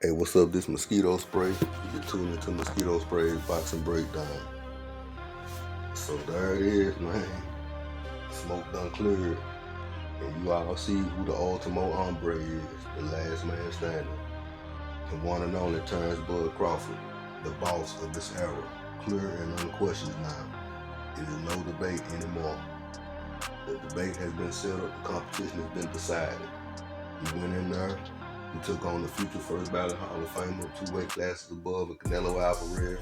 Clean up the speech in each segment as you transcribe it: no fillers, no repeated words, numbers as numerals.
Hey, what's up? This mosquito spray. You're tuned into Mosquito Spray's Boxing Breakdown. So there it is, man. Smoke done cleared. And you all see who the ultimo hombre is, the last man standing. The one and only Terence Crawford, the boss of this era. Clear and unquestioned now. It is no debate anymore. The debate has been settled, the competition has been decided. He went in there, he took on the future first ballot Hall of Famer, 2 weight classes above, and Canelo Alvarez.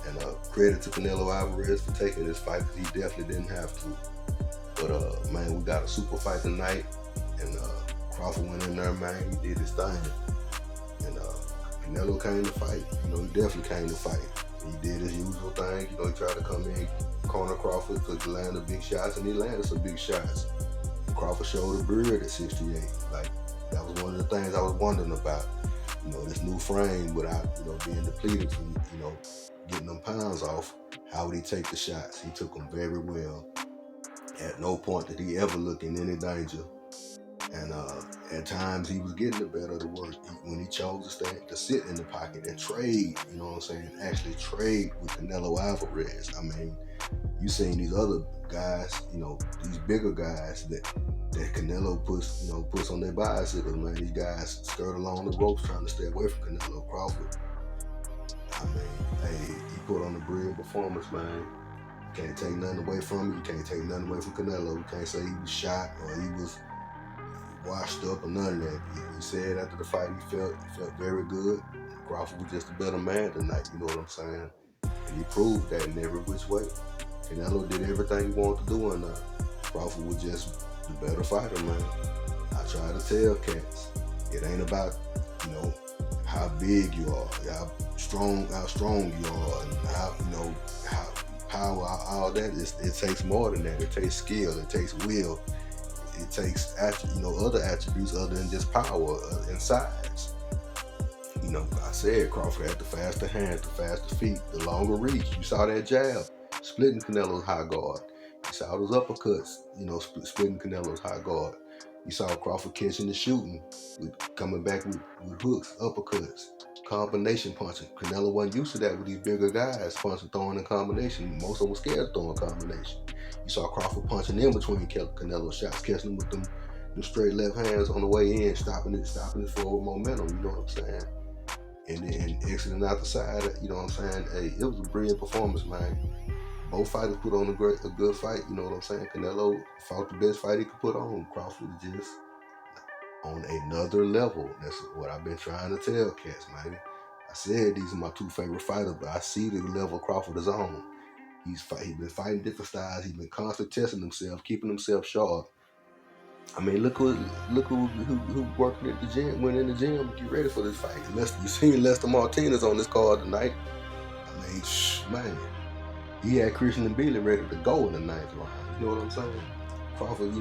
And credit to Canelo Alvarez for taking this fight, because he definitely didn't have to. But man, we got a super fight tonight, and Crawford went in there, man. He did his thing, and Canelo came to fight. He definitely came to fight. He did his usual thing. He tried to come in, corner Crawford to land the big shots, and he landed some big shots. Crawford showed a beard at 68. Like, that was one of the things I was wondering about. This new frame without, being depleted from, getting them pounds off. How would he take the shots? He took them very well. At no point did he ever look in any danger. And at times he was getting the better of the work when he chose to sit in the pocket and trade, actually trade with Canelo Alvarez. I mean, you seen these other guys, these bigger guys that Canelo puts on their bicycles, man. These guys skirt along the ropes trying to stay away from Canelo. Crawford, I mean, hey, he put on a brilliant performance, man. You can't take nothing away from him. You can't take nothing away from Canelo. You can't say he was shot or he was washed up or none of that. He said after the fight he felt very good. Crawford was just a better man tonight, you know what I'm saying? And he proved that in every which way. Canelo did everything he wanted to do, and Crawford was just the better fighter, man. I try to tell cats, it ain't about, how big you are, how strong you are, and how power, all that. It takes more than that. It takes skill, it takes will, it takes other attributes other than just power and size. I said Crawford had the faster hands, the faster feet, the longer reach. You saw that jab splitting Canelo's high guard. You saw those uppercuts, splitting Canelo's high guard. You saw Crawford catching the shooting, coming back with hooks, uppercuts, combination punching. Canelo wasn't used to that with these bigger guys, punching, throwing in combination. Most of them were scared of throwing combination. You saw Crawford punching in between Canelo's shots, catching them with them straight left hands on the way in, stopping his forward momentum, you know what I'm saying? And then exiting out the side, you know what I'm saying? Hey, it was a brilliant performance, man. Both fighters put on a good fight, you know what I'm saying? Canelo fought the best fight he could put on. Crawford is just on another level. That's what I've been trying to tell cats, man. I said these are my 2 favorite fighters, but I see the level Crawford is on. He's been fighting different styles. He's been constantly testing himself, keeping himself sharp. I mean, look who working at the gym, went in the gym to get ready for this fight. You seen Lester Martinez on this card tonight. I mean, man, he had Christian and Billy ready to go in the 9th round. You know what I'm saying? Crawford,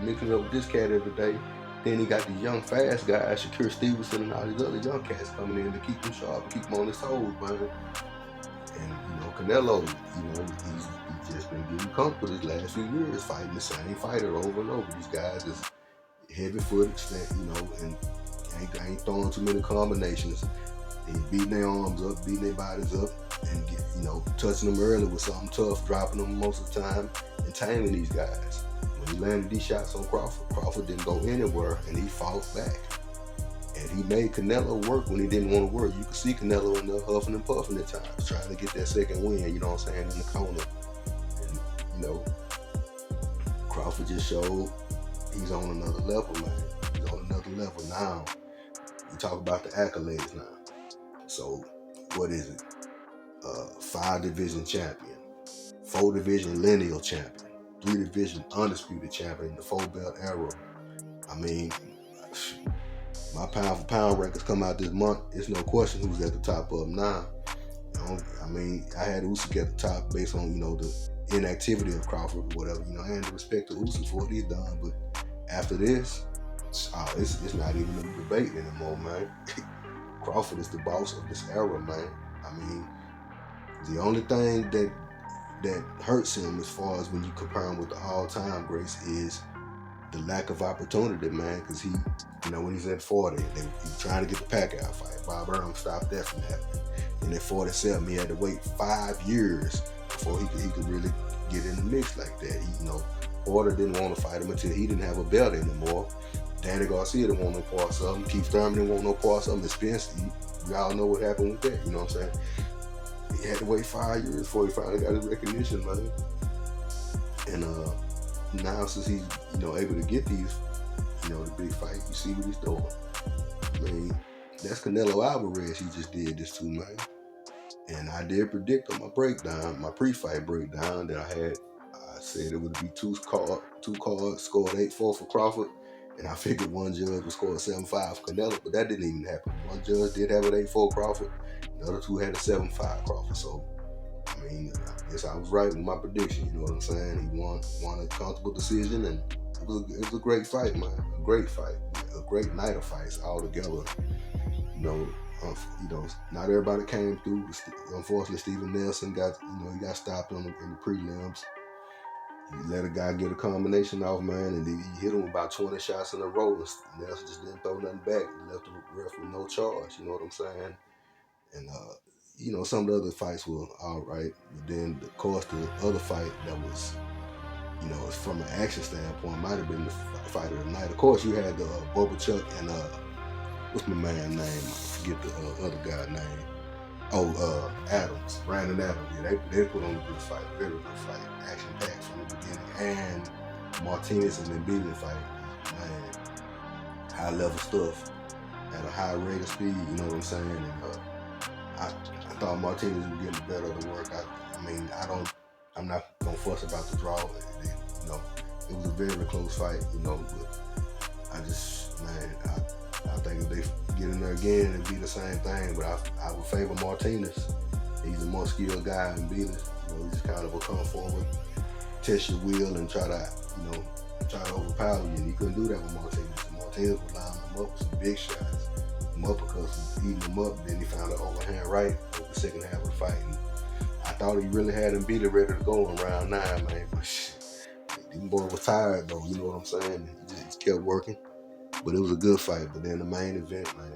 mixing up with this cat every day. Then he got these young fast guys, Shakur Stevenson and all these other young cats coming in to keep him sharp, keep him on his toes, man. And Canelo, he's just been getting comfortable these last few years, fighting the same fighter over and over. These guys is heavy-footed, and ain't throwing too many combinations. He's beating their arms up, beating their bodies up, and touching them early with something tough, dropping them most of the time, and taming these guys. When he landed these shots on Crawford didn't go anywhere, and he fought back. And he made Canelo work when he didn't want to work. You could see Canelo in there huffing and puffing at times, trying to get that second win, you know what I'm saying, in the corner. And, Crawford just showed he's on another level, man. He's on another level now. We talk about the accolades now. So, what is it? 5-division champion, 4-division lineal champion, 3-division undisputed champion in the 4-belt era. I mean, my pound for pound records come out this month. It's no question who's at the top of them now. I mean, I had Usyk at the top based on the inactivity of Crawford or whatever. I had to respect to Usyk for what he's done, but after this, it's not even a debate anymore, man. Crawford is the boss of this era, man. I mean, the only thing that hurts him as far as when you compare him with the all-time greats is the lack of opportunity, man, because he, when he's at 40, he's trying to get the Pacquiao fight. Bob Arum stopped that from happening. And at 47, he had to wait 5 years before he could really get in the mix like that. Porter didn't want to fight him until he didn't have a belt anymore. Danny Garcia didn't want no parts of him. Keith Thurman didn't want no parts of him. Spence, we all know what happened with that. You know what I'm saying? He had to wait 5 years before he finally got his recognition, man. And now since he's able to get these, the big fight, you see what he's doing. I mean, that's Canelo Alvarez he just did this to, man. And I did predict on my breakdown, my pre-fight breakdown, that I said it would be two cards, scored 8-4 for Crawford, and I figured one judge would score 7-5 for Canelo, but that didn't even happen. One judge did have an 8-4 Crawford, the other two had a 7-5 Crawford. So, I mean, I guess I was right with my prediction, you know what I'm saying? He won a comfortable decision, and it was a great fight, man. A great fight. A great night of fights all together. Not everybody came through. Unfortunately, Steven Nelson got stopped in the prelims. He let a guy get a combination off, man, and he hit him about 20 shots in a row. And Nelson just didn't throw nothing back. He left the ref with no charge. You know what I'm saying? And some of the other fights were all right. But then, of course, the other fight that was, from an action standpoint, might have been the fight of the night. Of course, you had the Bobuchuk and what's my man's name? I forget the other guy's name. Adams, Brandon Adams. Yeah, they put on a good fight, very good fight, action packed from the beginning. And Martinez and Mbili fight, man, high level stuff at a high rate of speed. You know what I'm saying? And I thought Martinez was getting the better of the work. I'm not gonna fuss about the draw. It was a very close fight. But I think if they get in there again, it'd be the same thing. But I would favor Martinez. He's a more skilled guy than Mbili. He's just kind of a come forward, test your will, and try to overpower you. And he couldn't do that with Martinez. Martinez was lining him up with some big shots. Some uppercuts, eating him up. Then he found an overhand right over the second half of the fight. And I thought he really had Mbili ready to go in round 9, man. But them boy was tired though. You know what I'm saying? He just kept working. But it was a good fight. But then the main event, man.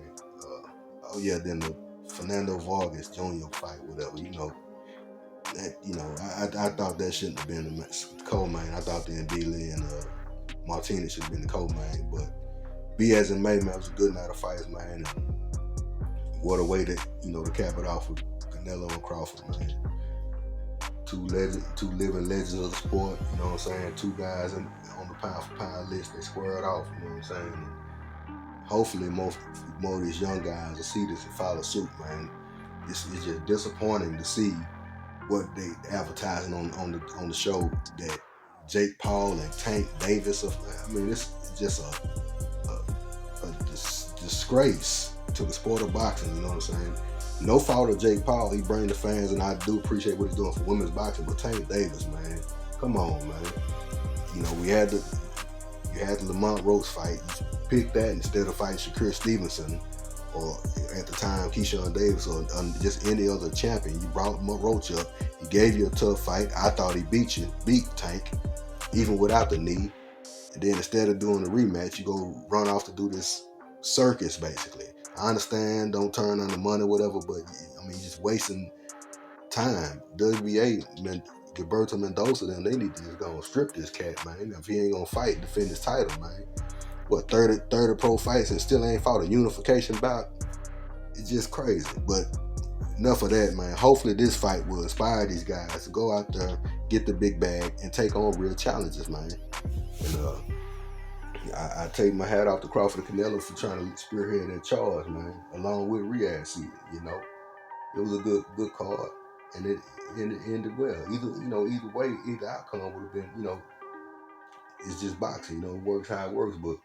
Then the Fernando Vargas Jr. fight, whatever. I thought that shouldn't have been the co-main. I thought the Mbili and Martinez should have been the co-main. But be as it may, man, it was a good night of fights, man. And what a way to cap it off with Canelo and Crawford, man. Two living legends of the sport. You know what I'm saying? Two guys on the pound for pound list. They squared off. You know what I'm saying? And hopefully, more of these young guys will see this and follow suit, man. It's just disappointing to see what they advertising on the show that Jake Paul and Tank Davis. This is just a disgrace to the sport of boxing. You know what I'm saying? No fault of Jake Paul. He bring the fans, and I do appreciate what he's doing for women's boxing. But Tank Davis, man, come on, man. You had the Lamont Roach fight. You picked that instead of fighting Shakur Stevenson, or at the time Keyshawn Davis, or just any other champion. You brought Roach up. He gave you a tough fight. I thought he beat Tank, even without the knee. And then instead of doing the rematch, you go run off to do this circus, basically. I understand, don't turn on the money, whatever, but you're just wasting time. WBA, Gilberto Mendoza, they need to just go and strip this cat, man. If he ain't gonna fight, defend his title, man. 30 pro fights and still ain't fought a unification bout? It's just crazy. But enough of that, man. Hopefully this fight will inspire these guys to go out there, get the big bag, and take on real challenges, man. And I take my hat off to Crawford and Canelo for trying to spearhead that charge, man, along with Riyadhseason. It was a good card, and it ended well. Either way, either outcome would have been, it's just boxing. It works how it works. But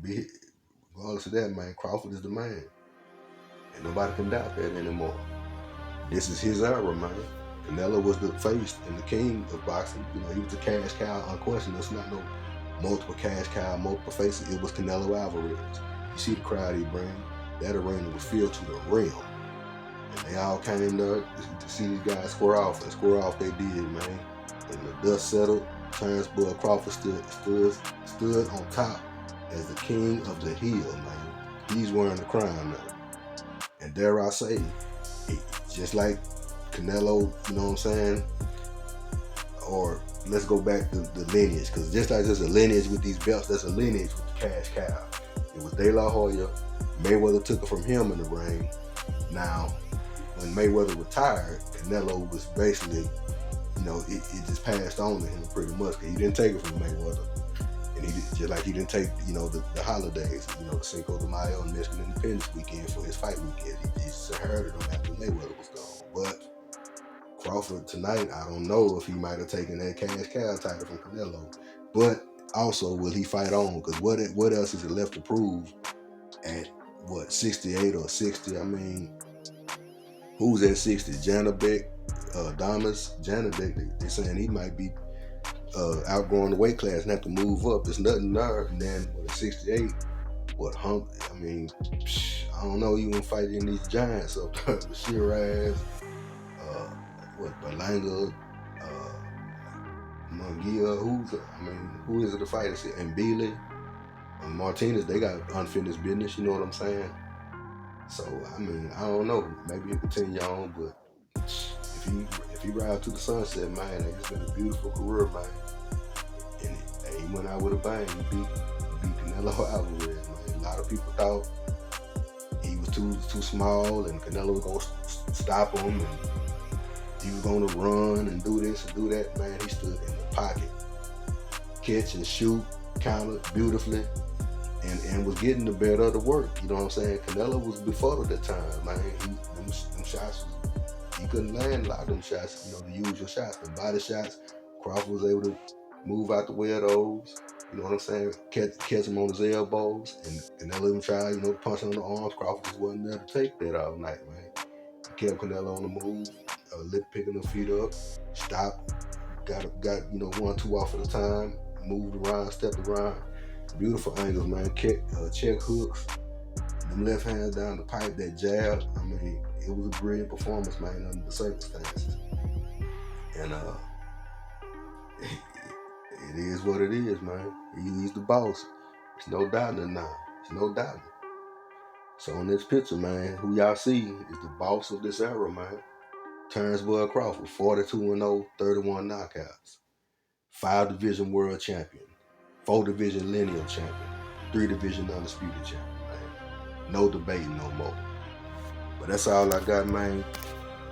regardless of that, man, Crawford is the man, and nobody can doubt that anymore. This is his era, man. Canelo was the face and the king of boxing. He was the cash cow, unquestioned. It's not no multiple cash cow, multiple faces. It was Canelo Alvarez. You see the crowd he bring. That arena was filled to the rim. And they all came there to see these guys square off. And square off they did, man. And the dust settled. Terence Crawford stood on top as the king of the hill, man. He's wearing the crown now. And dare I say, just like Canelo, you know what I'm saying? Or let's go back to the lineage, because just like there's a lineage with these belts, there's a lineage with the cash cow. It was De La Hoya. Mayweather took it from him in the ring. Now, when Mayweather retired, Canelo was basically, you know, it just passed on to him pretty much. He didn't take it from Mayweather. And just like he didn't take, you know, the holidays, you know, Cinco de Mayo and Mexican Independence weekend for his fight weekend. He just inherited them after Mayweather was gone. But Crawford tonight, I don't know if he might have taken that cash cow title from Canelo. But also, will he fight on? Because what else is it left to prove at, 68 or 60? I mean, who's at 60? Janabek, Damas, Janabek, they're saying he might be outgrowing the weight class and have to move up. There's nothing there. And then at 68, I mean, I don't know. You gonna fight in these giants up there, Shiraz, Berlanga, Munguia. Who is it to fight? Is it Mbili and Martinez? They got unfinished business. You know what I'm saying? So I mean, I don't know. Maybe he'll continue on, but if he ride to the sunset, man, it's been a beautiful career, man. And he went out with a bang. He beat Canelo Alvarez, man. A lot of people thought he was too small, and Canelo was gonna stop him, and he was gonna run and do this and do that. Man, he stood in the pocket, catch and shoot, countered beautifully, and was getting the better of the work. You know what I'm saying? Canelo was before the time, man. Them shots, he couldn't land a lot of them shots, you know, the usual shots, the body shots. Crawford was able to move out the way of those, you know what I'm saying? Catch him on his elbows, and Canelo even tried, you know, punching on the arms. Crawford just wasn't there to take that all night, man. He kept Canelo on the move, picking the feet up, stopped, got you know, 1-2 off at a time, moved around, stepped around. Beautiful angles, man. Check hooks, them left hands down the pipe, that jab. I mean, it was a brilliant performance, man, under the circumstances. And it is what it is, man. He's the boss. There's no doubting it now. There's no doubting. So on this picture, man, who y'all see is the boss of this era, man. Terence Crawford, 42-0, 31 knockouts. 5-division world champion. 4-division lineal champion. 3-division undisputed champion, man. No debating no more. But that's all I got, man.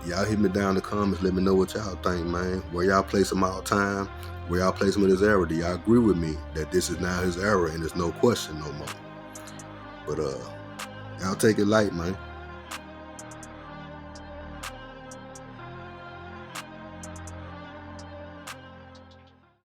Y'all hit me down in the comments. Let me know what y'all think, man. Where y'all place him all time? Where y'all place him in his era? Do y'all agree with me that this is now his era and there's no question no more? But y'all take it light, man.